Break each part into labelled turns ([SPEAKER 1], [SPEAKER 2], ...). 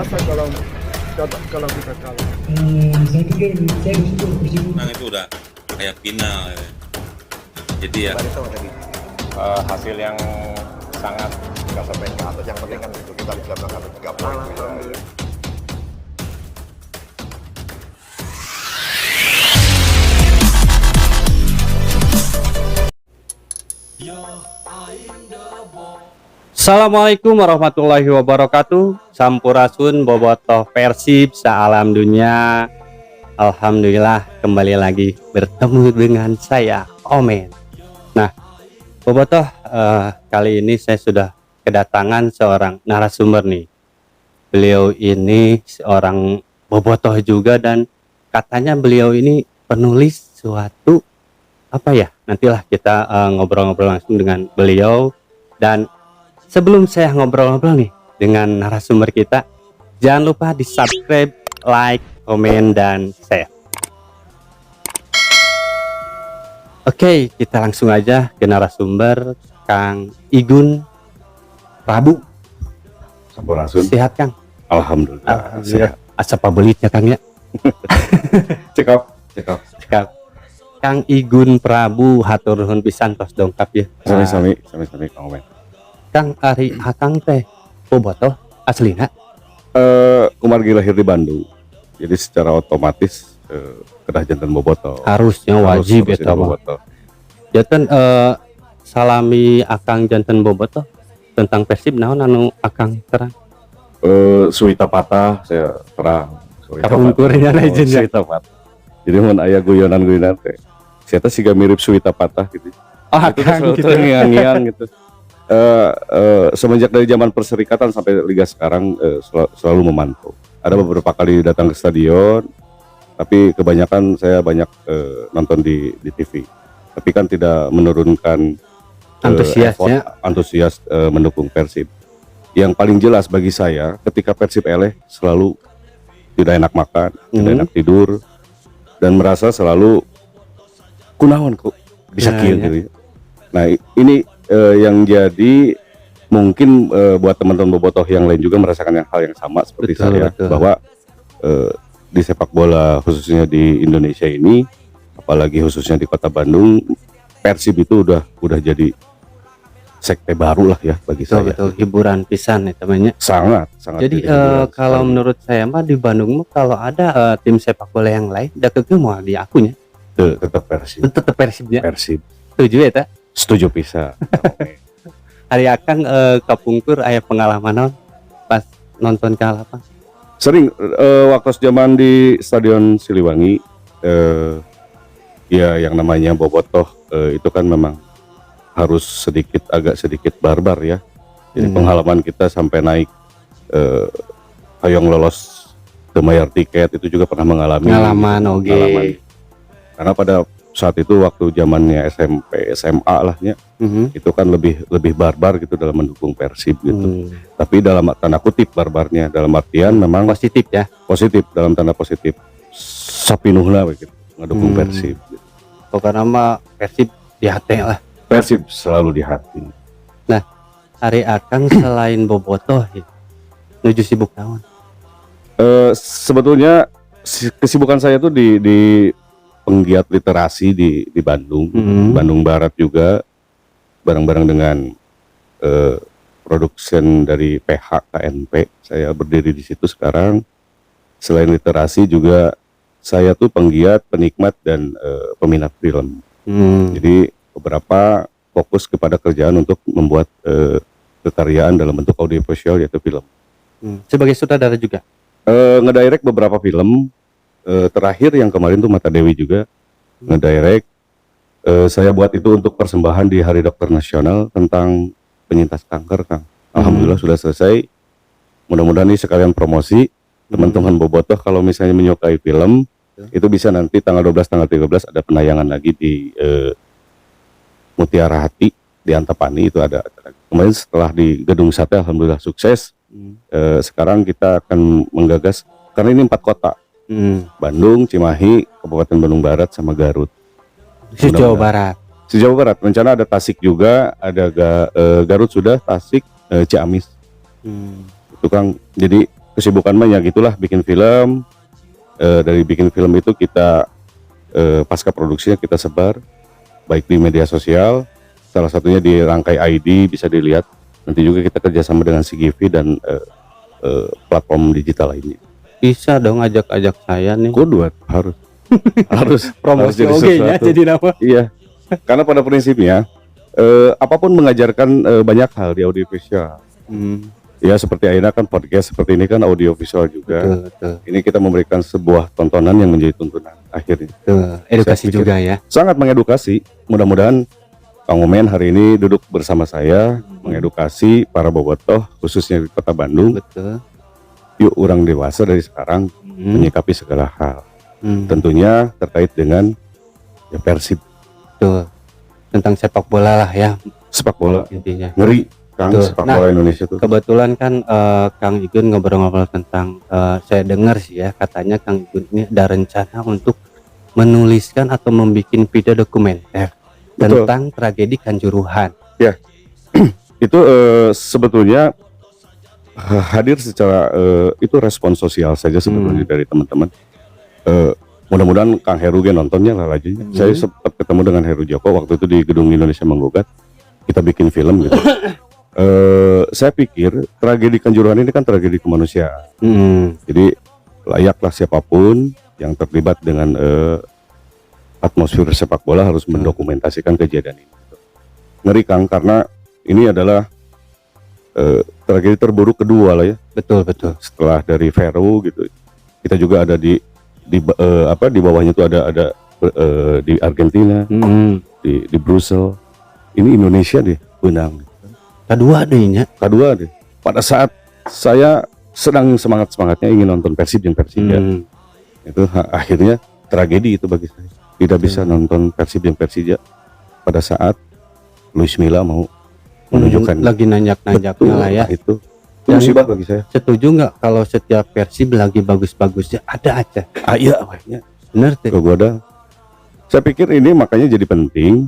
[SPEAKER 1] merasa kalau kita kalah.
[SPEAKER 2] Saya pikir saya bersyukur.
[SPEAKER 3] Menang itu udah kayak final ya. Jadi ya
[SPEAKER 4] hasil yang sangat nggak sampai ke atas, yang penting kan itu kita bisa menangkap 3 poin.
[SPEAKER 5] Assalamualaikum warahmatullahi wabarakatuh. Sampurasun bobotoh Persib se-alam dunia. Alhamdulillah kembali lagi bertemu dengan saya Omen. Nah bobotoh, kali ini saya sudah kedatangan seorang narasumber nih. Beliau ini seorang bobotoh juga dan katanya beliau ini penulis suatu apa ya, nantilah kita ngobrol-ngobrol langsung dengan beliau. Dan sebelum saya ngobrol-ngobrol nih dengan narasumber kita, jangan lupa di subscribe, like, komen, dan share. Oke, kita langsung aja ke narasumber, Kang Igun Prabu.
[SPEAKER 4] Sampurasun.
[SPEAKER 5] Sehat Kang?
[SPEAKER 4] Alhamdulillah. Sehat.
[SPEAKER 5] Asapa belit ya Kang ya.
[SPEAKER 4] Cekap.
[SPEAKER 5] Kang Igun Prabu hatur nuhun pisan tos dongkap ya.
[SPEAKER 4] Sami-sami Kang Omen.
[SPEAKER 5] Kang Ari Akang teh bobotoh aslina.
[SPEAKER 4] Kumargi lahir di Bandung. Jadi secara otomatis kedah janten bobotoh.
[SPEAKER 5] Harusnya wajib eta mah. Janten salami Akang janten bobotoh tentang Persib naon anu Akang terang.
[SPEAKER 4] Suwita patah saya terang.
[SPEAKER 5] Kapungkurnya legend ya.
[SPEAKER 4] Suwita patah. Jadi mun aya guyonan teh. Saya teh siga mirip suwita patah gitu. Itu
[SPEAKER 5] Akang
[SPEAKER 4] gitu
[SPEAKER 5] gitu.
[SPEAKER 4] ngiang-ngiang gitu. Semenjak dari zaman perserikatan sampai liga sekarang selalu memantau. Ada beberapa kali datang ke stadion, tapi kebanyakan saya banyak nonton di TV. Tapi kan tidak menurunkan antusias mendukung Persib. Yang paling jelas bagi saya, ketika Persib eleh selalu tidak enak makan, tidak enak tidur, dan merasa selalu kunaon kok bisa kieu gitu. Nah ini yang jadi mungkin buat teman-teman bobotoh yang lain juga merasakan hal yang sama seperti saya, bahwa di sepak bola khususnya di Indonesia ini, apalagi khususnya di kota Bandung, Persib itu udah jadi sekte baru lah ya bagi saya.
[SPEAKER 5] Betul, hiburan pisan ya temannya.
[SPEAKER 4] Sangat.
[SPEAKER 5] Jadi kalau menurut saya mah di Bandung mah kalau ada tim sepak bola yang lain, udah keke mau diakunya.
[SPEAKER 4] Tetap Persib.
[SPEAKER 5] Tetap Persibnya.
[SPEAKER 4] Persib.
[SPEAKER 5] Setuju ya ta?
[SPEAKER 4] Setuju bisa.
[SPEAKER 5] Hari Akang kapungkur aya pengalaman naon pas nonton kalapan?
[SPEAKER 4] Sering waktu zaman di Stadion Siliwangi, ya yang namanya bobotoh itu kan memang harus agak sedikit barbar ya. Jadi pengalaman kita sampai naik hoyong lolos ke bayar tiket itu juga pernah mengalami
[SPEAKER 5] Pengalaman oge.
[SPEAKER 4] Karena pada saat itu waktu zamannya SMP SMA lah ya, itu kan lebih barbar gitu dalam mendukung Persib gitu. Tapi dalam tanda kutip barbarnya, dalam artian memang
[SPEAKER 5] Positif ya.
[SPEAKER 4] positif, dalam tanda positif sapinuhna begitu ngedukung Persib gitu.
[SPEAKER 5] Pokoknya mah Persib di hati lah.
[SPEAKER 4] Persib selalu di hati.
[SPEAKER 5] Nah, Ari Akang selain bobotoh ya, nuju sibuk naon?
[SPEAKER 4] Sebetulnya kesibukan saya tuh di penggiat literasi di Bandung, Bandung Barat juga, bareng-bareng dengan production dari PH KNP. Saya berdiri di situ sekarang. Selain literasi juga saya tuh penggiat, penikmat, dan peminat film. Jadi beberapa fokus kepada kerjaan untuk membuat kekaryaan dalam bentuk audiovisual, yaitu film.
[SPEAKER 5] Sebagai sutradara juga?
[SPEAKER 4] Ngedirect beberapa film. Terakhir yang kemarin tuh Mata Dewi juga ngedirect. Saya buat itu untuk persembahan di Hari Dokter Nasional tentang penyintas kanker, Kang. Alhamdulillah sudah selesai. Mudah-mudahan ini sekalian promosi. Teman-teman bobotoh kalau misalnya menyukai film, itu bisa nanti tanggal 12, tanggal 13 ada penayangan lagi di Mutiara Hati di Antapani. Itu ada kemarin setelah di Gedung Sate, alhamdulillah sukses. Sekarang kita akan menggagas, karena ini 4 kota, Bandung, Cimahi, Kabupaten Bandung Barat, sama Garut.
[SPEAKER 5] Jawa Barat.
[SPEAKER 4] Jawa Barat. Rencana ada Tasik juga, ada Garut sudah, Tasik, Ciamis. Itu Kang. Jadi kesibukan mah ya gitulah, bikin film. Dari bikin film itu kita pasca produksinya kita sebar baik di media sosial, salah satunya di Rangkai ID, bisa dilihat. Nanti juga kita kerjasama dengan CGV dan platform digital lainnya.
[SPEAKER 5] Bisa dong ajak-ajak saya nih.
[SPEAKER 4] Kudu harus harus
[SPEAKER 5] Promosi
[SPEAKER 4] jadi
[SPEAKER 5] oke ya
[SPEAKER 4] sesuatu.
[SPEAKER 5] jadi nama.
[SPEAKER 4] Iya, karena pada prinsipnya apapun mengajarkan banyak hal di audiovisual. Ya seperti Aina kan podcast seperti ini kan audiovisual juga.
[SPEAKER 5] Betul, betul,
[SPEAKER 4] Ini kita memberikan sebuah tontonan yang menjadi tuntunan akhirnya.
[SPEAKER 5] betul. Edukasi
[SPEAKER 4] Saya pikir
[SPEAKER 5] juga ya.
[SPEAKER 4] Sangat mengedukasi. Mudah-mudahan Kang Omen hari ini duduk bersama saya mengedukasi para bobotoh khususnya di Kota Bandung.
[SPEAKER 5] Betul.
[SPEAKER 4] Yuk orang dewasa dari sekarang menyikapi segala hal. Tentunya terkait dengan ya Persib,
[SPEAKER 5] Betul. Tentang sepak bola lah ya
[SPEAKER 4] sepak bola.
[SPEAKER 5] intinya.
[SPEAKER 4] Ngeri Kang
[SPEAKER 5] Betul.
[SPEAKER 4] sepak
[SPEAKER 5] Nah,
[SPEAKER 4] bola Indonesia tuh.
[SPEAKER 5] Kebetulan kan Kang Igun ngobrol-ngobrol tentang saya dengar sih ya katanya Kang Igun ini ada rencana untuk menuliskan atau membuat video dokumenter
[SPEAKER 4] Betul.
[SPEAKER 5] tentang tragedi Kanjuruhan.
[SPEAKER 4] Itu sebetulnya hadir secara itu respon sosial saja sebetulnya dari teman-teman. Mudah-mudahan Kang Heru ge nontonnya lah lajunya. Saya sempat ketemu dengan Heru Joko waktu itu di Gedung Indonesia Menggugat. Kita bikin film gitu. Saya pikir tragedi Kanjuruhan ini kan tragedi kemanusiaan. Jadi layaklah siapapun yang terlibat dengan atmosfer sepak bola harus mendokumentasikan kejadian ini. Ngeri Kang, karena ini adalah tragedi terburuk kedua lah ya.
[SPEAKER 5] Betul, betul.
[SPEAKER 4] Setelah dari Peru gitu, kita juga ada di bawahnya itu ada di Argentina, di Brussels. Ini Indonesia deh benang.
[SPEAKER 5] Kedua dehnya.
[SPEAKER 4] Kedua deh. Pada saat saya sedang semangatnya ingin nonton Persib yang Persija, itu akhirnya tragedi itu bagi saya. Tidak bisa nonton Persib yang Persija pada saat Luis Milla mau menunjukkan
[SPEAKER 5] lagi nanjak-nanjaknya lah ya.
[SPEAKER 4] Itu
[SPEAKER 5] Dan-
[SPEAKER 4] musibah bagi saya.
[SPEAKER 5] Setuju nggak kalau setiap Persib lagi bagus-bagusnya ada aja?
[SPEAKER 4] Iya, wahnya.
[SPEAKER 5] Bener tuh.
[SPEAKER 4] Gua ada. Saya pikir ini makanya jadi penting.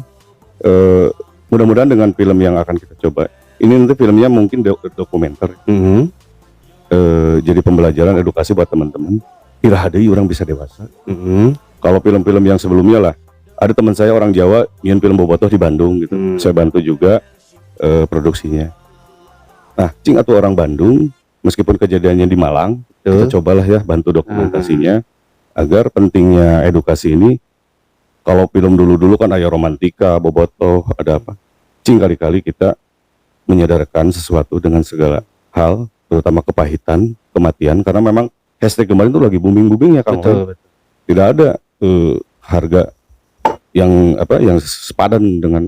[SPEAKER 4] Mudah-mudahan dengan film yang akan kita coba, ini nanti filmnya mungkin dokumenter. Jadi pembelajaran edukasi buat teman-teman. Iraha deui orang bisa dewasa. Kalau film-film yang sebelumnya lah, ada teman saya orang Jawa nyian film bobotoh di Bandung gitu. Saya bantu juga produksinya. Nah, cing atau orang Bandung, meskipun kejadiannya di Malang, kita cobalah ya bantu dokumentasinya agar pentingnya edukasi ini. Kalau film dulu-dulu kan ada romantika, bobotoh, ada apa? Cing kali-kali kita menyadarkan sesuatu dengan segala hal, terutama kepahitan, kematian, karena memang hashtag kemarin itu lagi booming-boomingnya Kang.
[SPEAKER 5] Betul.
[SPEAKER 4] Tidak ada harga yang sepadan dengan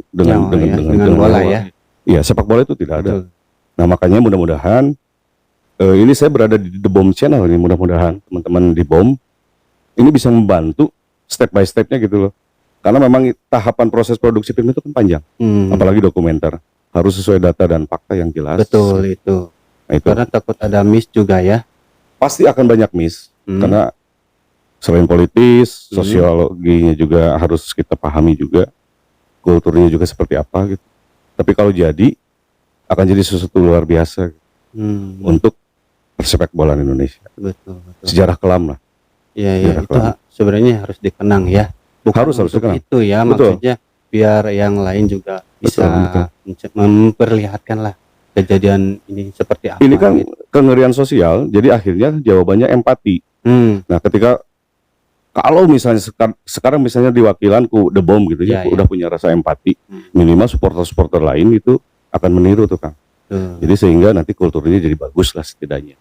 [SPEAKER 5] bola ya.
[SPEAKER 4] Iya, sepak bola itu tidak ada.
[SPEAKER 5] Betul.
[SPEAKER 4] Nah, makanya mudah-mudahan ini saya berada di The Bomb Channel ini, mudah-mudahan teman-teman di Bomb ini bisa membantu step by stepnya gitu loh. Karena memang tahapan proses produksi film itu kan panjang, apalagi dokumenter, harus sesuai data dan fakta yang jelas.
[SPEAKER 5] Betul itu.
[SPEAKER 4] Nah, itu
[SPEAKER 5] Karena takut ada miss juga ya.
[SPEAKER 4] pasti akan banyak miss, karena selain politis, sosiologinya juga harus kita pahami juga, kulturnya juga seperti apa gitu. Tapi kalau jadi akan jadi sesuatu luar biasa untuk persepak bola Indonesia.
[SPEAKER 5] Betul.
[SPEAKER 4] Sejarah kelam lah.
[SPEAKER 5] Iya, itu sebenarnya harus dikenang ya.
[SPEAKER 4] Harus dikenang.
[SPEAKER 5] Itu ya
[SPEAKER 4] Betul.
[SPEAKER 5] maksudnya biar yang lain juga bisa
[SPEAKER 4] Betul.
[SPEAKER 5] memperlihatkan lah kejadian ini seperti apa.
[SPEAKER 4] Ini kan
[SPEAKER 5] gitu.
[SPEAKER 4] kengerian sosial, jadi akhirnya jawabannya empati. Nah, ketika kalau misalnya sekarang misalnya diwakilanku The Bomb gitu ya, udah punya rasa empati, minimal supporter-supporter lain itu akan meniru tuh Kang. Jadi sehingga nanti kulturnya jadi bagus lah setidaknya.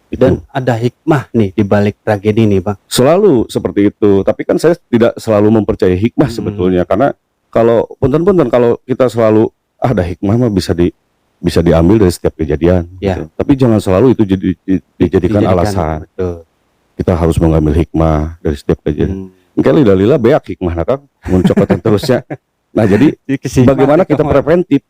[SPEAKER 5] Dan ada hikmah nih di balik tragedi nih, Bang.
[SPEAKER 4] Selalu seperti itu, tapi kan saya tidak selalu mempercayai hikmah sebetulnya, karena kalau punten-punten kalau kita selalu ada hikmah mah bisa diambil dari setiap kejadian.
[SPEAKER 5] Ya.
[SPEAKER 4] Gitu. Tapi jangan selalu itu dijadikan alasan.
[SPEAKER 5] Betul.
[SPEAKER 4] Kita harus mengambil hikmah dari setiap kejadian. Mungkin lila beak hikmah Kang, muncokotan terusnya. Nah, jadi bagaimana kita preventif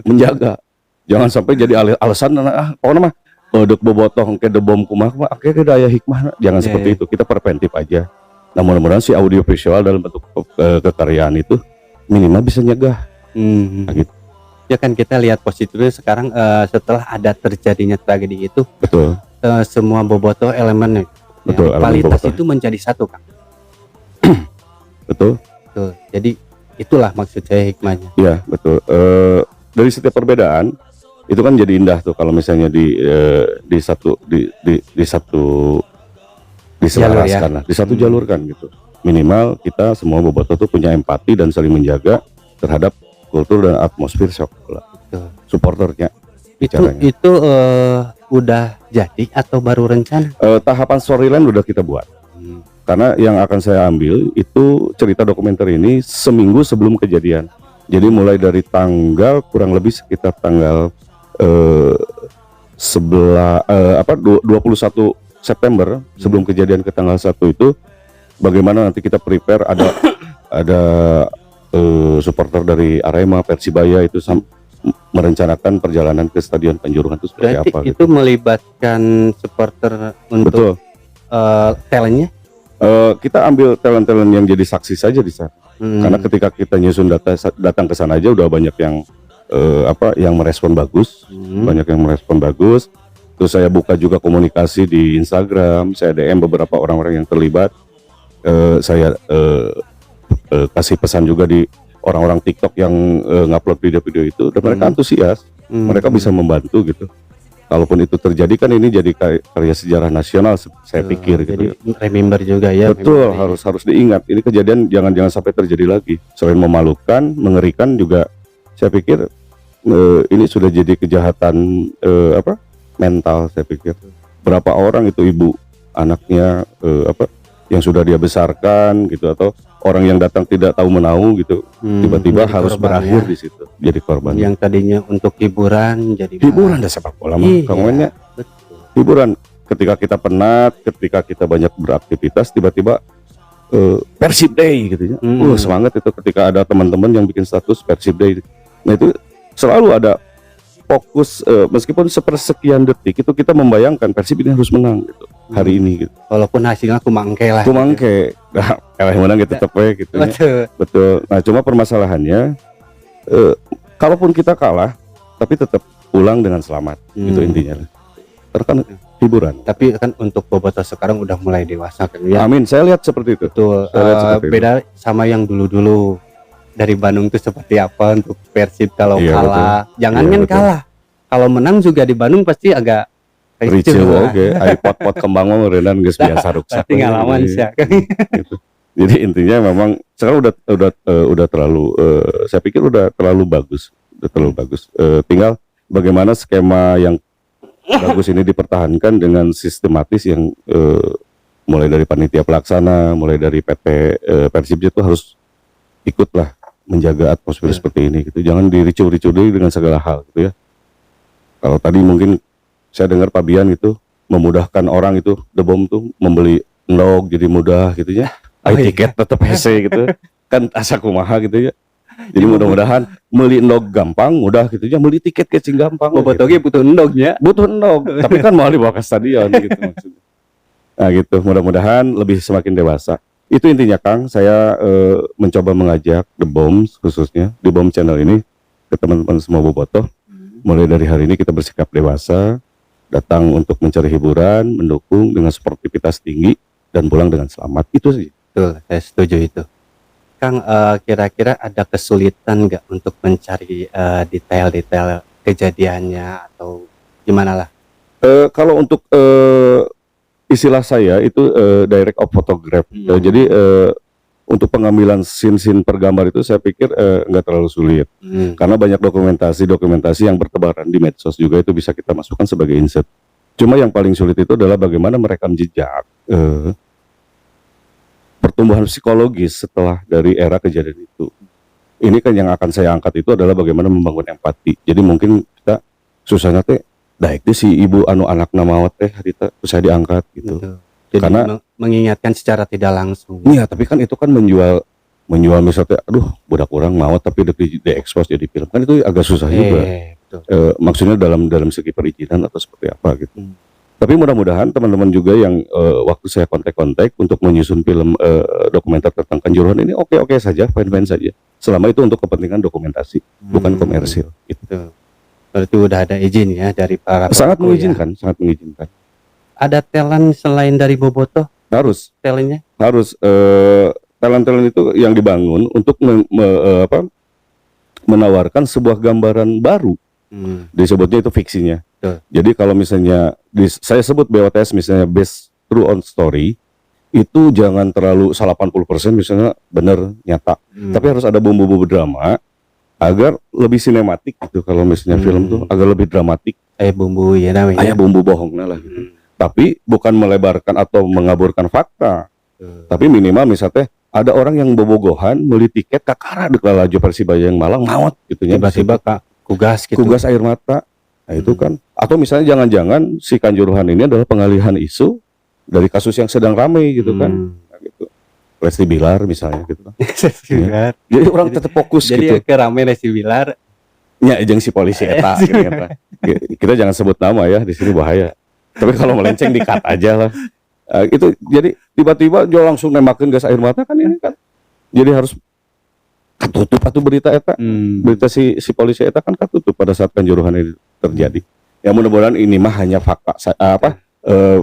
[SPEAKER 4] menjaga, jangan sampai jadi alasan pokoknya mah dek bobotoh ke The Bomb kumaha akhirnya daya hikmah, jangan seperti itu. Kita preventif aja. Nah, mudah-mudahan si audio visual dalam bentuk kekaryaan itu minimal bisa nyegah. Nah, gitu.
[SPEAKER 5] Ya kan kita lihat positifnya sekarang setelah ada terjadinya tragedi itu,
[SPEAKER 4] Betul.
[SPEAKER 5] semua bobotoh elemen
[SPEAKER 4] Betul, elemen
[SPEAKER 5] kualitas
[SPEAKER 4] bobotoh.
[SPEAKER 5] itu menjadi satu, Kang.
[SPEAKER 4] Betul.
[SPEAKER 5] Betul. Jadi itulah maksud saya hikmahnya.
[SPEAKER 4] Ya, betul. Dari setiap perbedaan itu kan jadi indah tuh kalau misalnya di satu diselaraskan lah, di satu jalur kan gitu. Minimal kita semua bobotoh tuh punya empati dan saling menjaga terhadap kultur dan atmosfer sepak bola.
[SPEAKER 5] Betul.
[SPEAKER 4] Supporternya
[SPEAKER 5] Itu
[SPEAKER 4] bicaranya.
[SPEAKER 5] udah jadi atau baru rencana?
[SPEAKER 4] Tahapan storyline udah kita buat. Karena yang akan saya ambil itu cerita dokumenter ini seminggu sebelum kejadian. Jadi mulai dari tanggal kurang lebih sekitar tanggal 21 September sebelum kejadian ke tanggal 1 itu bagaimana nanti kita prepare ada supporter dari Arema, Persibaya itu merencanakan perjalanan ke Stadion Kanjuruhan itu seperti
[SPEAKER 5] Berarti
[SPEAKER 4] apa
[SPEAKER 5] itu
[SPEAKER 4] gitu.
[SPEAKER 5] melibatkan supporter untuk
[SPEAKER 4] Betul.
[SPEAKER 5] talentnya.
[SPEAKER 4] Kita ambil talent-talent yang jadi saksi saja di sana. Karena ketika kita nyusun datang ke sana aja udah banyak yang yang merespon bagus, banyak yang merespon bagus. Terus saya buka juga komunikasi di Instagram, saya DM beberapa orang-orang yang terlibat. Saya kasih pesan juga di orang-orang TikTok yang ngupload video-video itu, dan mereka antusias, mereka bisa membantu gitu. Kalaupun itu terjadi kan ini jadi karya sejarah nasional, saya pikir
[SPEAKER 5] Jadi
[SPEAKER 4] gitu.
[SPEAKER 5] remember juga ya.
[SPEAKER 4] Betul,
[SPEAKER 5] memori.
[SPEAKER 4] harus diingat. Ini kejadian jangan sampai terjadi lagi. Selain memalukan, mengerikan juga, saya pikir ini sudah jadi kejahatan mental. Saya pikir berapa orang itu ibu anaknya yang sudah dia besarkan gitu, atau orang yang datang tidak tahu menahu gitu, tiba-tiba
[SPEAKER 5] jadi
[SPEAKER 4] harus
[SPEAKER 5] korban
[SPEAKER 4] berakhir
[SPEAKER 5] ya.
[SPEAKER 4] di situ jadi korban.
[SPEAKER 5] Yang tadinya untuk hiburan jadi
[SPEAKER 4] Hiburan dan sepak bola mah,
[SPEAKER 5] Iya,
[SPEAKER 4] kamuannya
[SPEAKER 5] betul.
[SPEAKER 4] hiburan. Ketika kita penat, ketika kita banyak beraktivitas, tiba-tiba Persib Day gitu ya. Semangat itu ketika ada teman-teman yang bikin status Persib Day. Nah itu selalu ada fokus, meskipun sepersekian detik itu kita membayangkan Persib ini harus menang gitu hari ini gitu.
[SPEAKER 5] Walaupun hasilnya kumangke lah.
[SPEAKER 4] Aku mangke, nah, kalah menang gitu tetep we gitu ya.
[SPEAKER 5] Betul.
[SPEAKER 4] Betul. Nah cuma permasalahannya, kalaupun kita kalah, tapi tetap pulang dengan selamat. Itu intinya. Karena kan hiburan.
[SPEAKER 5] Tapi kan untuk bobotoh sekarang udah mulai dewasa kan ya.
[SPEAKER 4] Amin. Saya lihat seperti itu.
[SPEAKER 5] Betul.
[SPEAKER 4] Saya lihat seperti itu.
[SPEAKER 5] Beda sama yang dulu-dulu. Dari Bandung tuh seperti apa untuk Persib kalau
[SPEAKER 4] Iya,
[SPEAKER 5] kalah. Jangan
[SPEAKER 4] Iya,
[SPEAKER 5] kan
[SPEAKER 4] betul.
[SPEAKER 5] kalah. Kalau menang juga di Bandung pasti agak
[SPEAKER 4] Ricu oke, ai pot-pot kembang mah meureunnan geus biasa ruksak.
[SPEAKER 5] pasti ngalaman sih.
[SPEAKER 4] Gitu. Jadi intinya memang sekarang udah terlalu, saya pikir udah terlalu bagus, tinggal bagaimana skema yang bagus ini dipertahankan dengan sistematis yang mulai dari panitia pelaksana, mulai dari PT Persib itu harus ikutlah menjaga atmosfer seperti ini gitu. Jangan diricu-ricu dengan segala hal gitu ya. Kalau tadi mungkin saya dengar Pak Bian itu memudahkan orang itu, The Bomb tuh membeli endog jadi mudah gitu ya. Tiket tetap hese gitu. Kan asa kumaha gitu ya. Jadi mudah-mudahan beli endog gampang, mudah gitu ya. Beli tiket kecil gampang.
[SPEAKER 5] Bobotoh ge butuh endognya.
[SPEAKER 4] Butuh endog, tapi kan mau dibawa ke stadion gitu maksudnya. Nah gitu, mudah-mudahan lebih semakin dewasa. Itu intinya Kang, saya mencoba mengajak The Bombs khususnya di Bomb Channel ini ke teman-teman semua bobotoh. Mulai dari hari ini kita bersikap dewasa, datang untuk mencari hiburan, mendukung dengan sportivitas tinggi dan pulang dengan selamat. Itu sih.
[SPEAKER 5] Betul, saya setuju itu. Kang, kira-kira ada kesulitan nggak untuk mencari detail-detail kejadiannya atau gimana lah?
[SPEAKER 4] Kalau untuk istilah saya itu direct of photograph. Jadi untuk pengambilan scene-scene per gambar itu saya pikir nggak terlalu sulit. Karena banyak dokumentasi yang bertebaran di medsos juga itu bisa kita masukkan sebagai insert. Cuma yang paling sulit itu adalah bagaimana merekam jejak pertumbuhan psikologis setelah dari era kejadian itu. Ini kan yang akan saya angkat itu adalah bagaimana membangun empati. Jadi mungkin kita susahnya teh daek teh si ibu anu anak nama teh harita saya diangkat gitu.
[SPEAKER 5] Betul. Jadi
[SPEAKER 4] Karena
[SPEAKER 5] mengingatkan secara tidak langsung.
[SPEAKER 4] iya, tapi kan itu kan menjual misalnya aduh budak orang maut tapi di-expose jadi film. Kan itu agak susah juga.
[SPEAKER 5] Betul.
[SPEAKER 4] Maksudnya dalam segi perizinan atau seperti apa gitu. Tapi mudah-mudahan teman-teman juga yang waktu saya kontak untuk menyusun film dokumenter tentang Kanjuruhan ini oke-oke saja, fine-fine saja. Selama itu untuk kepentingan dokumentasi, bukan komersil. Gitu.
[SPEAKER 5] Betul. Berarti udah ada izin ya dari para
[SPEAKER 4] Sangat
[SPEAKER 5] pelaku ya.
[SPEAKER 4] mengizinkan, sangat mengizinkan.
[SPEAKER 5] ada talent selain dari Bobotoh
[SPEAKER 4] Harus
[SPEAKER 5] talentnya?
[SPEAKER 4] talent-talent itu yang dibangun untuk menawarkan sebuah gambaran baru. Disebutnya itu fiksinya.
[SPEAKER 5] Betul.
[SPEAKER 4] Jadi kalau misalnya saya sebut BOTS misalnya based true on story, itu jangan terlalu 80% misalnya benar nyata. Tapi harus ada bumbu-bumbu drama agar lebih sinematik gitu. Kalau misalnya film tuh agak lebih dramatik.
[SPEAKER 5] Bumbu ya namanya.
[SPEAKER 4] Aya bumbu bohongnya lah gitu. Tapi bukan melebarkan atau mengaburkan fakta. Tapi minimal misalnya ada orang yang bobogohan beli tiket kakara dek laju Persibaya yang Malang maut gitu ya.
[SPEAKER 5] Tiba-tiba Kak kugas gitu.
[SPEAKER 4] Kugas air mata. Nah itu kan. Atau misalnya jangan-jangan si Kanjuruhan ini adalah pengalihan isu dari kasus yang sedang ramai gitu kan. Nah, gitu. Lesti Bilar misalnya gitu.
[SPEAKER 5] Ya.
[SPEAKER 4] Jadi orang tetap fokus
[SPEAKER 5] Jadi
[SPEAKER 4] gitu.
[SPEAKER 5] kerame Lesti Bilar.
[SPEAKER 4] Ya jeung si polisi eta gitu, eta. Kita jangan sebut nama ya, di sini bahaya. Tapi kalau melenceng di-cut aja lah. Itu jadi tiba-tiba dia langsung nembakin gas air mata kan ini kan. Jadi harus katutup atau berita eta. Berita si polisi eta kan katutup pada saat Kanjuruhan ini terjadi. Ya mudah-mudahan ini mah hanya fakta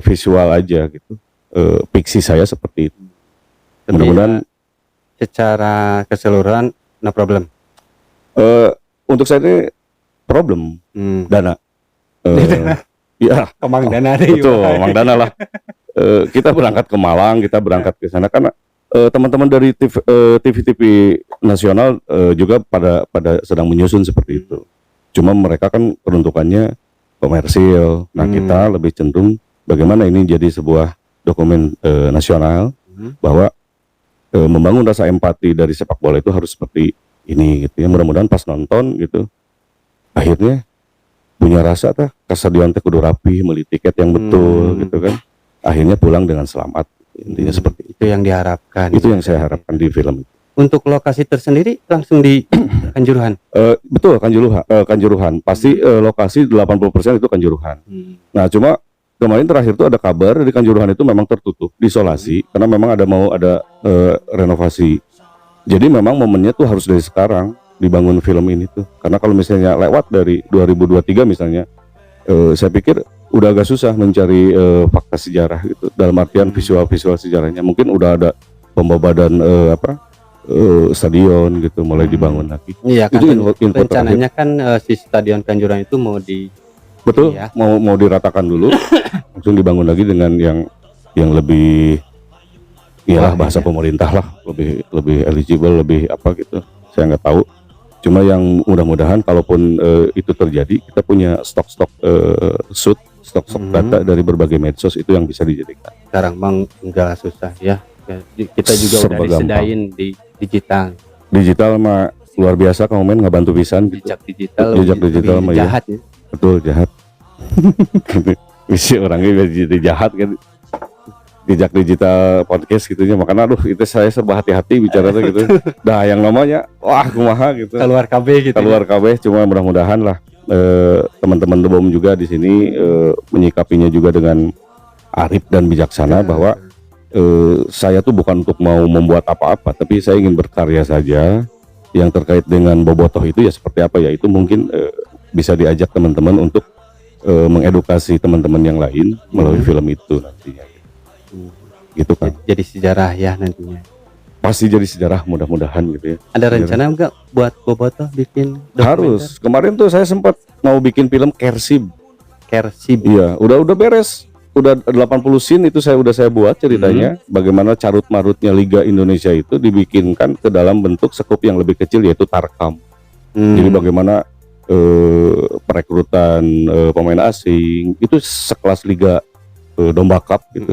[SPEAKER 4] visual aja gitu. Fiksi saya seperti itu. Mudah-mudahan
[SPEAKER 5] secara keseluruhan no problem.
[SPEAKER 4] untuk saya ini problem dana. Ya,
[SPEAKER 5] Kemang Dana deh.
[SPEAKER 4] betul, Mang Dana lah. Kita berangkat ke Malang, kita berangkat ke sana karena teman-teman dari TV nasional juga pada sedang menyusun seperti itu. Cuma mereka kan peruntukannya komersil. Nah, kita lebih cenderung bagaimana ini jadi sebuah dokumen nasional bahwa membangun rasa empati dari sepak bola itu harus seperti ini gitu ya. Mudah-mudahan pas nonton gitu akhirnya punya rasa kasadion teh kudu rapi, beli tiket yang betul gitu kan. Akhirnya pulang dengan selamat. Intinya seperti
[SPEAKER 5] itu yang diharapkan.
[SPEAKER 4] itu yang saya harapkan di film itu.
[SPEAKER 5] Untuk lokasi tersendiri langsung di Kanjuruhan.
[SPEAKER 4] Betul, Kanjuruhan. Pasti lokasi 80% itu Kanjuruhan. Nah, cuma kemarin terakhir tuh ada kabar di Kanjuruhan itu memang tertutup, diisolasi karena memang mau ada renovasi. Jadi memang momennya tuh harus dari sekarang dibangun film ini tuh. Karena kalau misalnya lewat dari 2023 misalnya, saya pikir udah agak susah mencari fakta sejarah gitu. Dalam artian visual sejarahnya. Mungkin udah ada pembabadan stadion gitu mulai dibangun lagi.
[SPEAKER 5] Iya kan,
[SPEAKER 4] itu
[SPEAKER 5] rencananya kan si stadion Kanjuruhan itu mau di
[SPEAKER 4] betul
[SPEAKER 5] iya.
[SPEAKER 4] mau diratakan dulu langsung dibangun lagi dengan yang lebih iyalah bahasa pemerintah lah, lebih eligible, lebih apa gitu. Saya nggak tahu. Cuma yang mudah-mudahan kalaupun itu terjadi, kita punya stok stok data dari berbagai medsos itu yang bisa dijadikan.
[SPEAKER 5] Sekarang bang enggak susah ya. Kita juga
[SPEAKER 4] Serba
[SPEAKER 5] udah disediain di digital.
[SPEAKER 4] Digital mah luar biasa, kamu main nggak bantu pisan gitu.
[SPEAKER 5] Jejak digital
[SPEAKER 4] mah
[SPEAKER 5] lebih jahat ya.
[SPEAKER 4] Betul, jahat. Bisa orangnya jadi jahat kan. Jejak digital podcast gitunya, makanya aduh itu saya serba hati-hati bicara gitu. Dah yang namanya wah kumaha gitu.
[SPEAKER 5] Keluar KB gitu.
[SPEAKER 4] Keluar KB, cuma mudah-mudahan lah teman-teman The Bomb juga di sini menyikapinya juga dengan arif dan bijaksana bahwa saya tuh bukan untuk mau membuat apa-apa, tapi saya ingin berkarya saja. Yang terkait dengan Bobotoh itu ya seperti apa ya, itu mungkin bisa diajak teman-teman untuk mengedukasi teman-teman yang lain melalui film itu nantinya. Gitu kan.
[SPEAKER 5] Jadi sejarah ya nantinya.
[SPEAKER 4] Pasti jadi sejarah, mudah-mudahan gitu ya.
[SPEAKER 5] Ada rencana enggak buat Bobotoh bikin dokumenter?
[SPEAKER 4] Harus. Kemarin tuh saya sempat mau bikin film Kersib. Iya, udah beres. Udah 80 scene itu saya buat ceritanya bagaimana carut marutnya Liga Indonesia itu dibikinkan ke dalam bentuk sekup yang lebih kecil yaitu Tarkam. Jadi bagaimana perekrutan pemain asing itu sekelas Liga Domba Cup gitu.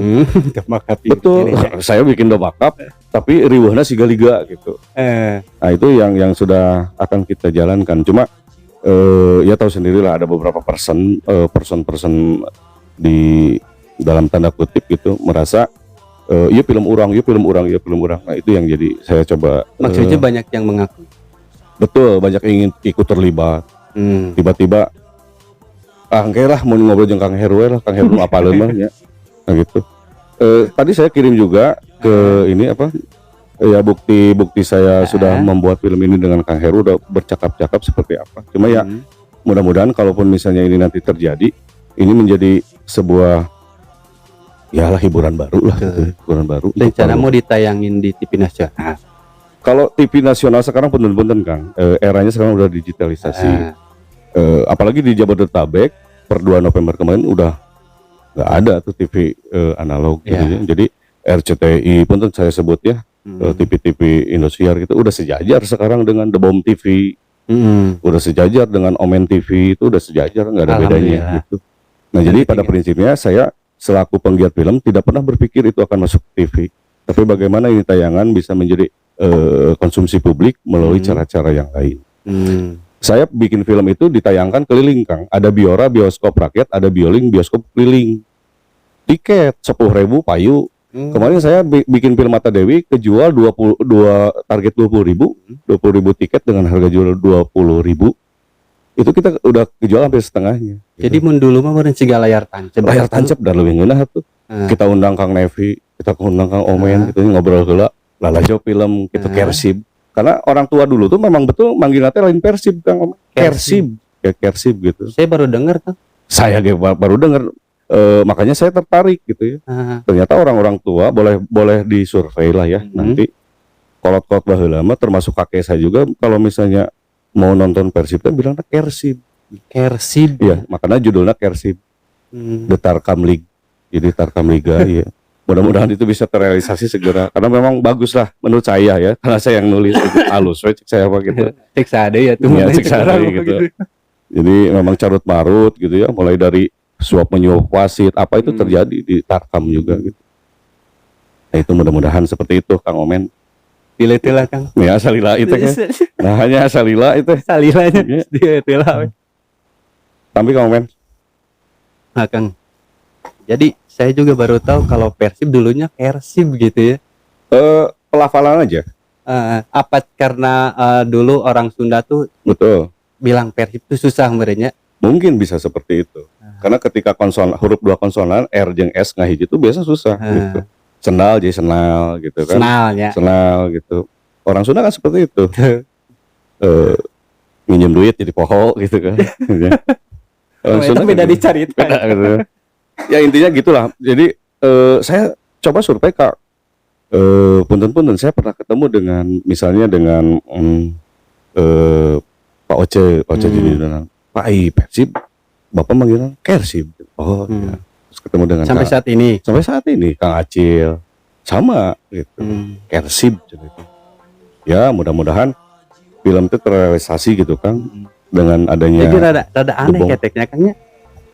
[SPEAKER 5] Domba Cup.
[SPEAKER 4] Betul. Saya bikin Domba Cup tapi riweuhna siga liga gitu. Nah, itu yang sudah akan kita jalankan. Cuma ya tahu sendirilah ada beberapa person di dalam tanda kutip gitu merasa iya film orang. Nah, itu yang jadi saya coba.
[SPEAKER 5] Maksudnya banyak yang mengaku.
[SPEAKER 4] Betul, banyak yang ingin ikut terlibat. Tiba-tiba engke lah mau ngobrol jeung Kang Heru lah, Kang Heru apaleun mah ya. Nah gitu. Tadi saya kirim juga ke ini apa? Ya bukti saya sudah membuat film ini dengan Kang Heru, udah bercakap-cakap seperti apa. Cuma ya mudah-mudahan kalaupun misalnya ini nanti terjadi, ini menjadi sebuah ya lah hiburan baru lah, gitu, hiburan baru.
[SPEAKER 5] Rencana mau ditayangin di TV nasional.
[SPEAKER 4] Kalau TV nasional sekarang punten-punten Kang, eranya sekarang udah digitalisasi. Apalagi di Jabodetabek per 2 November kemarin udah nggak ada tuh TV analog gitu ya. Jadi RCTI pun saya sebut ya, TV-TV Indosiar gitu udah sejajar sekarang dengan The Bomb TV, udah sejajar dengan Omen TV, itu udah sejajar, nggak ada bedanya gitu. Nah jadi pada prinsipnya saya selaku penggiat film tidak pernah berpikir itu akan masuk TV, tapi bagaimana ini tayangan bisa menjadi konsumsi publik melalui cara-cara yang lain. Saya bikin film itu ditayangkan keliling Kang. Ada Biora bioskop rakyat, ada Bioling bioskop keliling. Tiket 10.000 payu. Kemarin saya bikin film Mata Dewi kejual 22 target 20.000 tiket dengan harga jual 20.000. Itu kita udah kejual hampir setengahnya.
[SPEAKER 5] Jadi mun dulu mah meureun siga layar tancep.
[SPEAKER 4] Layar tancep dan lebih ngeunah tuh. Kita undang Kang Nevi, kita undang Kang Omen, gitu ngobrol heula, lalajo film gitu Kersib. Karena orang tua dulu tuh memang betul manggilnya lain Persib Kang, Kersib, kayak Kersib gitu.
[SPEAKER 5] Saya baru dengar tuh.
[SPEAKER 4] Saya baru dengar, makanya saya tertarik gitu ya. Ternyata orang-orang tua boleh disurvei lah ya nanti. Kolot-kolot baheula mah termasuk kakek saya juga kalau misalnya mau nonton Persib kan bilangnya Kersib.
[SPEAKER 5] Kersib.
[SPEAKER 4] Iya, makanya judulnya Kersib. The Tarkam League. Jadi Tarkam Liga ya. Mudah-mudahan itu bisa terrealisasi segera karena memang bagus lah menurut saya ya, karena saya yang nulis itu halus cek saya apa gitu.
[SPEAKER 5] Cek sade ya tuh.
[SPEAKER 4] Ya, cek sade gitu. Jadi memang carut marut gitu ya, mulai dari suap menyuap wasit apa itu terjadi di Tarkam juga gitu. Nah, itu mudah-mudahan seperti itu Kang Omen.
[SPEAKER 5] Pilih-pilih Kang.
[SPEAKER 4] Ya salila itu kan. Nah hanya salila itu.
[SPEAKER 5] Salilanya dia pilih.
[SPEAKER 4] Tapi Kang Omen.
[SPEAKER 5] Nah Kang. Jadi saya juga baru tahu kalau Persib dulunya Kersib gitu ya.
[SPEAKER 4] Pelafalan aja.
[SPEAKER 5] Apa karena dulu orang Sunda tuh
[SPEAKER 4] betul
[SPEAKER 5] bilang Persib itu susah merenya?
[SPEAKER 4] Mungkin bisa seperti itu. Karena ketika huruf 2 konsonan R jeung S ngahiji itu biasa susah gitu. Senal jadi senal gitu kan. Senal gitu. Orang Sunda kan seperti itu. Minjem duit jadi poho gitu kan. Orang Sunda
[SPEAKER 5] beda dicari
[SPEAKER 4] beda gitu. Ya intinya gitulah. Jadi saya coba survei Kak. Punten-punten saya pernah ketemu dengan misalnya dengan Pak Oce jadi Pak Persib, Bapak manggilnya Kersib. Oh, ya. Terus ketemu dengan
[SPEAKER 5] sampai saat ini
[SPEAKER 4] Kang Acil sama gitu. Kersib gitu. Ya, mudah-mudahan film itu terrealisasi gitu Kang dengan adanya.
[SPEAKER 5] Jadi rada aneh keteknya Kangnya.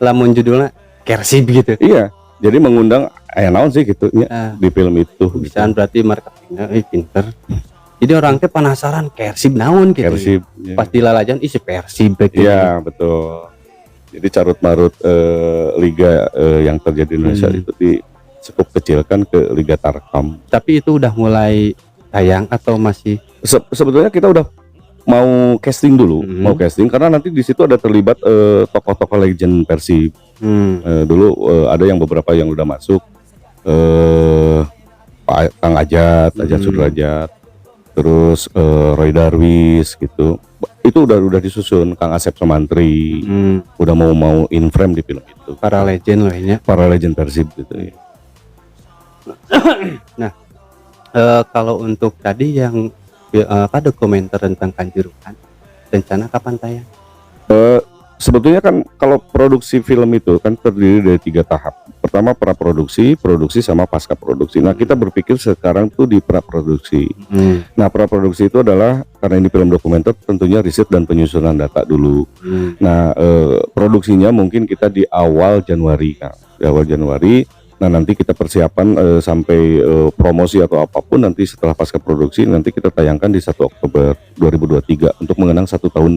[SPEAKER 5] Lamun judulnya Kersib gitu.
[SPEAKER 4] Iya, jadi mengundang naon sih gitu ya di film itu.
[SPEAKER 5] Bisaan berarti marketingnya pinter. Jadi orang teh penasaran Kersib naon gitu.
[SPEAKER 4] Kersib. Ya.
[SPEAKER 5] Pas dilalajan isi Persib gitu.
[SPEAKER 4] Iya, betul. Jadi carut marut liga yang terjadi di Indonesia itu cukup kecilkan ke Liga Tarkam.
[SPEAKER 5] Tapi itu udah mulai tayang atau masih?
[SPEAKER 4] Sebetulnya kita udah mau casting dulu, mau casting karena nanti di situ ada terlibat tokoh-tokoh legend Persib. Dulu ada yang beberapa yang udah masuk, Pak Kang Ajat Sudrajat, terus Roy Darwis gitu. Itu udah disusun Kang Asep Sumantri, udah mau in frame di film itu.
[SPEAKER 5] Para legend lainnya.
[SPEAKER 4] Para legend Persib gitu ya.
[SPEAKER 5] Nah, kalau untuk tadi yang dokumenter tentang Kanjuruhan, rencana kapan tayang?
[SPEAKER 4] Sebetulnya kan kalau produksi film itu kan terdiri dari 3 tahap. Pertama praproduksi, produksi sama pasca produksi. Nah kita berpikir sekarang tuh di praproduksi. Nah praproduksi itu adalah karena ini film dokumenter tentunya riset dan penyusunan data dulu. Nah produksinya mungkin kita di awal Januari kan, di awal Januari. Nah nanti kita persiapan sampai promosi atau apapun nanti setelah pasca produksi nanti kita tayangkan di 1 Oktober 2023 untuk mengenang 1 tahun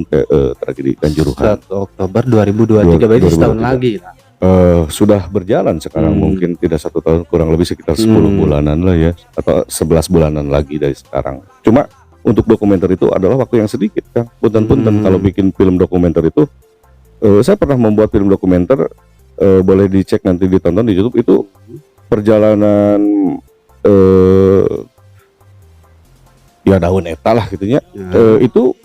[SPEAKER 4] tragedi Kanjuruhan.
[SPEAKER 5] 1 Oktober 2023 berarti setahun lagi lah.
[SPEAKER 4] Sudah berjalan sekarang mungkin tidak 1 tahun, kurang lebih sekitar 10 bulanan lah ya, atau 11 bulanan lagi dari sekarang. Cuma untuk dokumenter itu adalah waktu yang sedikit kan. Punten-punten kalau bikin film dokumenter itu, saya pernah membuat film dokumenter. Boleh dicek nanti ditonton di YouTube itu perjalanan ya daun eta lah gitunya itu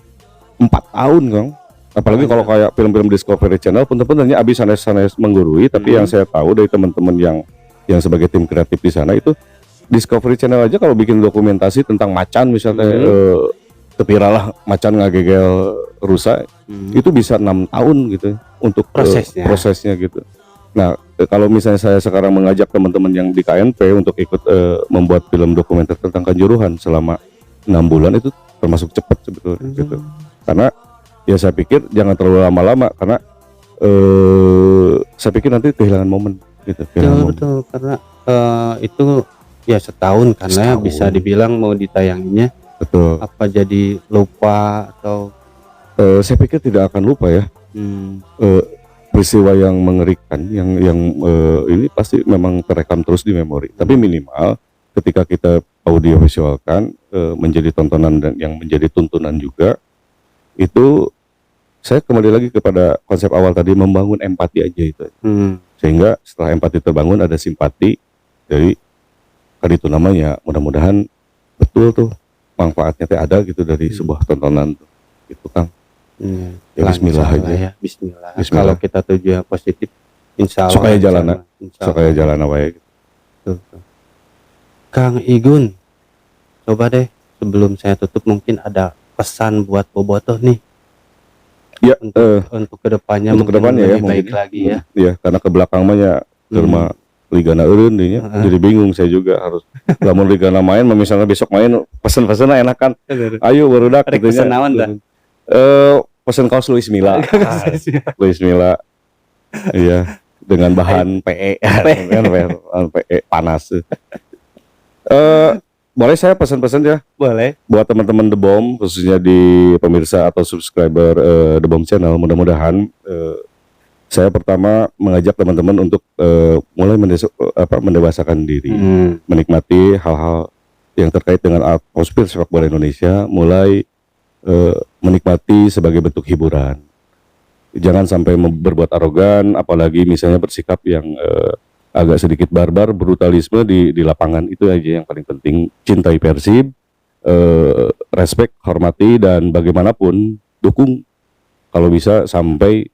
[SPEAKER 4] 4 tahun Kang. Apalagi kalau kayak film-film Discovery Channel punten-puntennya abis sanes menggurui tapi yang saya tahu dari teman-teman yang yang sebagai tim kreatif di sana itu Discovery Channel aja kalau bikin dokumentasi tentang macan misalnya kepiralah macan ngagegel rusa itu bisa 6 tahun gitu untuk prosesnya gitu. Nah kalau misalnya saya sekarang mengajak teman-teman yang di KNP untuk ikut membuat film dokumenter tentang Kanjuruhan selama 6 bulan itu termasuk cepat sebetulnya gitu. Karena ya saya pikir jangan terlalu lama-lama karena saya pikir nanti kehilangan momen gitu.
[SPEAKER 5] Betul, karena itu ya setahun karena bisa dibilang mau ditayanginya.
[SPEAKER 4] Betul.
[SPEAKER 5] Apa jadi lupa atau?
[SPEAKER 4] Saya pikir tidak akan lupa ya. Peristiwa yang mengerikan, yang ini pasti memang terekam terus di memori. Tapi minimal ketika kita audio visualkan menjadi tontonan dan yang menjadi tuntunan juga, itu saya kembali lagi kepada konsep awal tadi membangun empati aja itu. Sehingga setelah empati terbangun ada simpati dari tadi itu namanya. Mudah-mudahan betul tuh manfaatnya teh ada gitu dari sebuah tontonan tuh. Gitu Kang. Ya, Bismillah aja.
[SPEAKER 5] Ya, Bismillah. Kalau kita tujuan positif, insya Allah.
[SPEAKER 4] Supaya jalan apa ya. Gitu.
[SPEAKER 5] Kang Igun, coba deh sebelum saya tutup mungkin ada pesan buat Bobotoh nih.
[SPEAKER 4] Ya,
[SPEAKER 5] untuk kedepannya
[SPEAKER 4] untuk
[SPEAKER 5] mungkin
[SPEAKER 4] kedepannya
[SPEAKER 5] lebih baik lagi ya.
[SPEAKER 4] Ya, karena ke belakang mah ya cuma ligana eureun dinya. Jadi bingung saya juga harus lamun ligana main misalnya besok main pesen-pesen enakan. Ayo barudak
[SPEAKER 5] gitu ya. Pesen naon dah?
[SPEAKER 4] Pesen kaos Luis Milla. Luis Milla. Iya, dengan bahan PE. PE panas. Boleh saya pesan-pesan ya?
[SPEAKER 5] Boleh.
[SPEAKER 4] Buat teman-teman The Bomb, khususnya di pemirsa atau subscriber The Bomb Channel, mudah-mudahan saya pertama mengajak teman-teman untuk mulai mendewasakan diri, menikmati hal-hal yang terkait dengan atmosfer sepak bola Indonesia, mulai menikmati sebagai bentuk hiburan. Jangan sampai berbuat arogan, apalagi misalnya bersikap yang agak sedikit barbar, brutalisme di lapangan. Itu aja yang paling penting. Cintai Persib, respect, hormati, dan bagaimanapun dukung kalau bisa sampai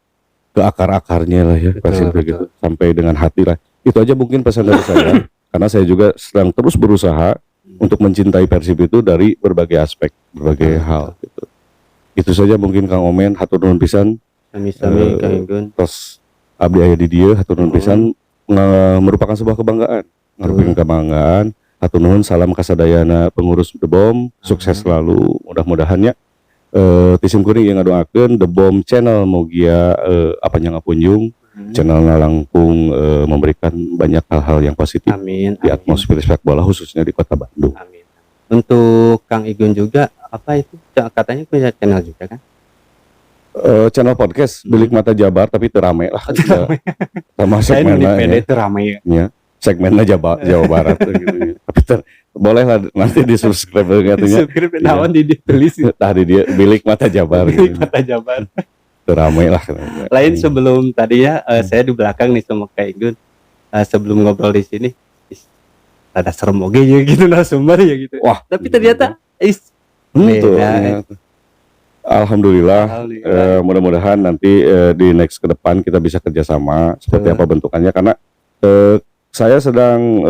[SPEAKER 4] ke akar-akarnya lah ya. Persib gitu, sampai dengan hati lah. Itu aja mungkin pesan dari saya. Karena saya juga sedang terus berusaha untuk mencintai Persib itu dari berbagai aspek, berbagai hal gitu. Itu saja mungkin Kang Omen, hatur nuhun pisan.
[SPEAKER 5] Sami-sami Kang Igun.
[SPEAKER 4] Tos abdi aya di dieu, hatur nuhun pisan. Merupakan sebuah kebanggaan, hatur nuhun, salam kasadayana pengurus The Bomb, sukses selalu, mudah-mudahannya tisim kuring yang ngadoakeun The Bomb Channel mugia apanya ngapunjung channelnya langkung memberikan banyak hal-hal yang positif.
[SPEAKER 5] Amin.
[SPEAKER 4] Di atmosfer sepak bola khususnya di Kota Bandung.
[SPEAKER 5] Amin. Untuk Kang Igun juga apa itu katanya punya channel juga kan?
[SPEAKER 4] Channel podcast Bilik Mata Jabar, tapi terame lah sama segmennya
[SPEAKER 5] terame
[SPEAKER 4] ya. Segmennya Jawa Barat gitu. Tapi boleh lah nanti di subscribe katanya.
[SPEAKER 5] Subscribe naon ditulis
[SPEAKER 4] tadi dia Bilik Mata Jabar.
[SPEAKER 5] Bilik Mata Jabar.
[SPEAKER 4] Terame lah.
[SPEAKER 5] Lain sebelum tadi ya saya di belakang nih sama Kak Igun. Sebelum ngobrol di sini ada serem oge gitu narasumber ya gitu.
[SPEAKER 4] Wah,
[SPEAKER 5] tapi ternyata beda.
[SPEAKER 4] Alhamdulillah. Mudah-mudahan nanti di next ke depan kita bisa kerjasama seperti apa bentukannya, karena saya sedang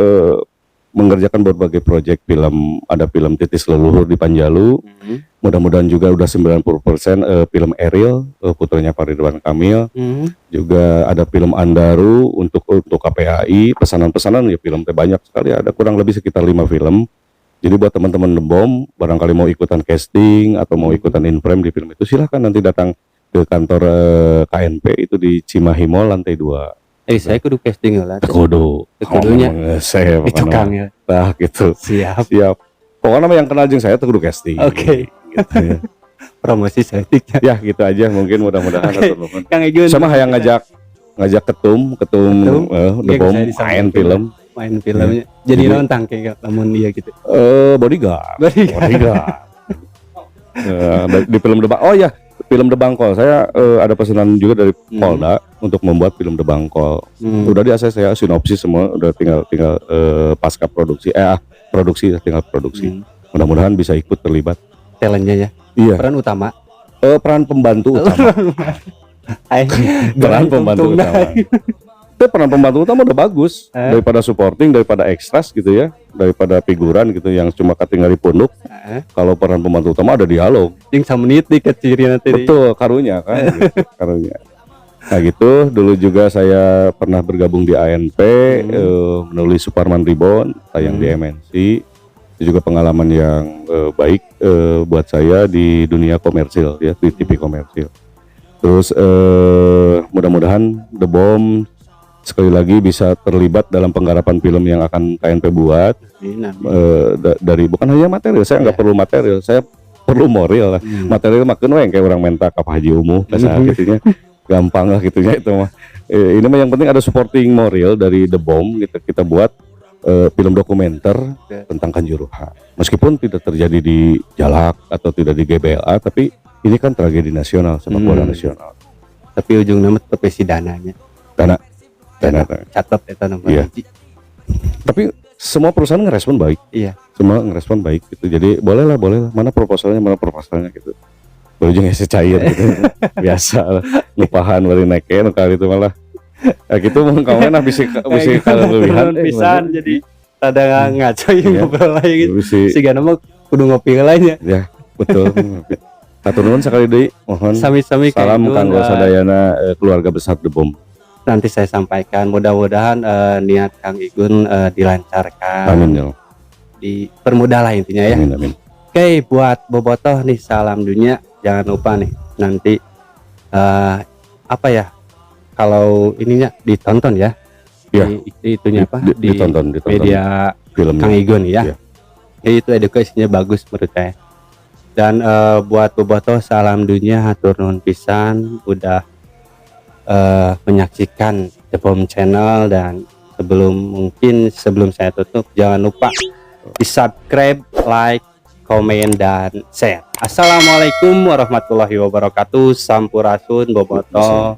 [SPEAKER 4] mengerjakan berbagai proyek film. Ada film Titis Leluhur di Panjalu, mudah-mudahan juga udah 90% film Ariel, putranya Pak Ridwan Kamil. Juga ada film Andaru untuk KPAI, pesanan-pesanan ya film banyak sekali, ada kurang lebih sekitar 5 film. Jadi buat teman-teman The Bomb, barangkali mau ikutan casting atau mau ikutan in frame di film itu, silahkan nanti datang ke kantor KNP itu di Cimahi Mall lantai 2.
[SPEAKER 5] Saya kudu casting lah.
[SPEAKER 4] Kudunya. Saya
[SPEAKER 5] itu Kang ya.
[SPEAKER 4] Nah gitu.
[SPEAKER 5] Siap.
[SPEAKER 4] Pokoknya yang kenal jeung saya tuh kudu casting.
[SPEAKER 5] Oke. Gitu, ya. Promosi setiknya.
[SPEAKER 4] Ya gitu aja mungkin, mudah-mudahan.
[SPEAKER 5] Kang Igun.
[SPEAKER 4] Sama hayang ngajak ketum The Bomb main filmnya.
[SPEAKER 5] Jadi nonton kayak namun dia gitu.
[SPEAKER 4] Bodyguard. Di film film The Bangkol saya ada pesanan juga dari Polda untuk membuat film The Bangkol. Udah di ACC saya sinopsis semua, udah tinggal pasca produksi tinggal produksi. Mudah-mudahan bisa ikut terlibat.
[SPEAKER 5] Talentnya ya.
[SPEAKER 4] Iya.
[SPEAKER 5] Peran utama.
[SPEAKER 4] Peran pembantu utama. Peran pembantu utama. Tapi peran pembantu utama udah bagus daripada supporting, daripada ekstras gitu ya, daripada figuran gitu yang cuma ketinggal di punduk. Kalau peran pembantu utama ada dialog.
[SPEAKER 5] Yang semenit dikit ciri nanti.
[SPEAKER 4] Betul, karunya kan, gitu, karunya. Nah gitu, dulu juga saya pernah bergabung di ANP, menulis Suparman Reborn, tayang di MNC. Itu juga pengalaman yang baik buat saya di dunia komersil ya, di TV komersil. Terus mudah-mudahan The Bomb sekali lagi bisa terlibat dalam penggarapan film yang akan KNP buat. Dari bukan hanya material, saya nggak perlu material, saya perlu moral lah. Material makin yang kayak orang mentak apa haji umuh, gitunya. Gampang lah gitunya itu mah. Ini mah yang penting ada supporting moral dari The Bomb kita buat film dokumenter tentang Kanjuruhan. Meskipun tidak terjadi di Jalak atau tidak di GBLA, tapi ini kan tragedi nasional, sepak bola nasional.
[SPEAKER 5] Tapi ujungnya mah tetep si dananya.
[SPEAKER 4] Dana.
[SPEAKER 5] Catat eta nomor.
[SPEAKER 4] Iya. Tapi semua perusahaan ngerespon baik.
[SPEAKER 5] Iya.
[SPEAKER 4] Semua ngerespon baik gitu. Jadi boleh lah. Mana proposalnya gitu. Ujungnya cair gitu. Biasa lah. Nupahan bari neken kali itu malah. Ya gitu mah kawan bisa kalau lebihan
[SPEAKER 5] pisan jadi rada ngaco ngobrol lagi gitu. Siga nama kudu ngopi lainnya.
[SPEAKER 4] Ya, betul. Hatur nuhun sakali deui. Mohon
[SPEAKER 5] sami-sami
[SPEAKER 4] salam kanggo sadayana keluarga besar The Bomb.
[SPEAKER 5] Nanti saya sampaikan, mudah-mudahan niat Kang Igun dilancarkan.
[SPEAKER 4] Amin ya.
[SPEAKER 5] Dipermudah lah intinya ya.
[SPEAKER 4] Amin.
[SPEAKER 5] Oke, buat bobotoh nih salam dunia, jangan lupa nih nanti apa ya? Kalau ininya ditonton ya.
[SPEAKER 4] Ya.
[SPEAKER 5] Itunya apa?
[SPEAKER 4] Ditonton
[SPEAKER 5] media
[SPEAKER 4] filmnya.
[SPEAKER 5] Kang Igun ya.
[SPEAKER 4] Ya.
[SPEAKER 5] Itu edukasinya bagus menurut saya. Dan buat bobotoh salam dunia, hatur nuhun pisan udah menyaksikan The Bomb Channel. Dan sebelum saya tutup, jangan lupa di subscribe, like, komen, dan share. Assalamualaikum warahmatullahi wabarakatuh. Sampurasun bobotoh.